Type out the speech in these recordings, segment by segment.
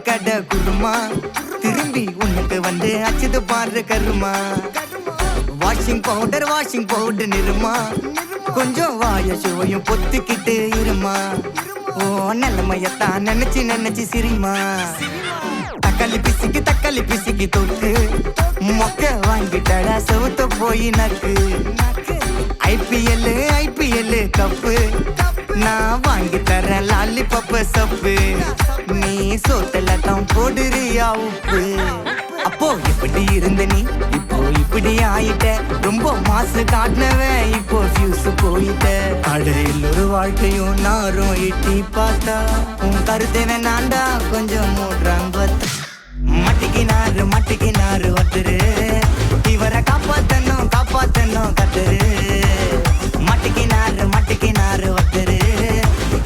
கடை குருமா திரும்பி உனக்கு வந்து அச்சுது பாரு கருமா வாஷிங் பவுடர் நிறுமா கொஞ்சம் வாய சுவையும் பொத்துக்கிட்டு இருமா ஓ நிலைமையத்தான் நினைச்சு சிரிமா தக்காளி பிசிக்கு தொக்கு மொக்க வாங்கிட்டடா செவுத்த போய் நக்கு ஐபிஎல் கப்பு நான் வாங்கி தரேன் லாலிபப்பு சப்பு நீ சோத்தல தான் போடுறியா உப்பு அப்போ இப்படி இருந்த நீ இப்போ இப்படி ஆயிட்ட ரொம்ப மாசு காட்டினவன் இப்போ ஃபியூஸ் போயிட்ட அடையில் ஒரு வாழ்க்கையும் நாரும் எட்டி பார்த்தா உன் கருத்தை வேணாண்டா கொஞ்சம் மூடுறாங்க மட்டிக்கினாரு ஒருத்தரு இவரை காப்பாத்தணும் கத்துரு மட்டிக்கினாரு ஒருத்தரு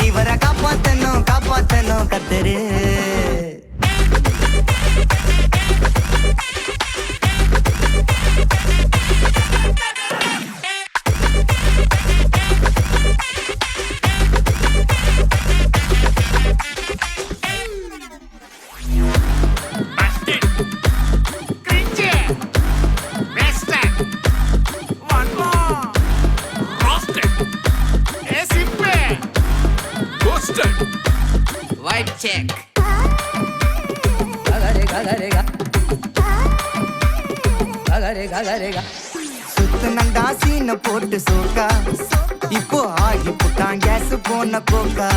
இவரை காப்பாத்தணும் கத்துரு White check. சுத்தனண்டா சீன போட்டு சோக்கா இப்போ ஆகி புட்டான் கேஸ் போன கோக்கா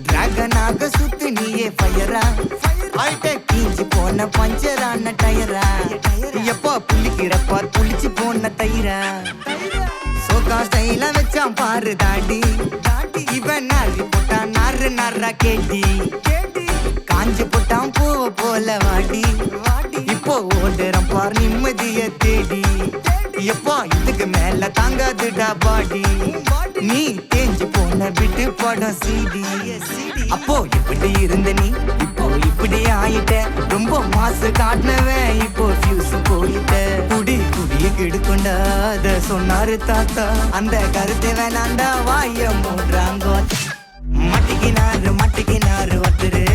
டிராகனாக சுத்து நீயே ஃபயரா ஆயிட்ட கீஞ்சி போன பஞ்சரான டயரா எப்போ புள்ளிக்கிறப்பா புளிச்சு போன தயிரா சோக்கா ஸ்டைல வச்சான் பாரு தாடி இவன் நாரி போட்டான் நாரா கேட்டி காஞ்சி போட்டான் பூவ போல வாடி இப்போ ஓடுறான் பார் நிம்மதிய தேடி எப்போ இதுக்கு மேல தாங்காதுடா பாடி நீ தேஞ்சு போன விட்டு படம் சீடி அப்போ இப்படி இருந்த நீ இப்போ இப்படி ஆயிட்ட ரொம்ப மாசு காட்டினவன் இப்போ ஃபியூஸ் போயிட்ட குடிய கெடுக்கொண்டா அத சொன்னாரு தாத்தா அந்த கருத்தை வேணாண்டா வாய மூடுறாங்க மட்டிக்கினாரு ஒருத்தரு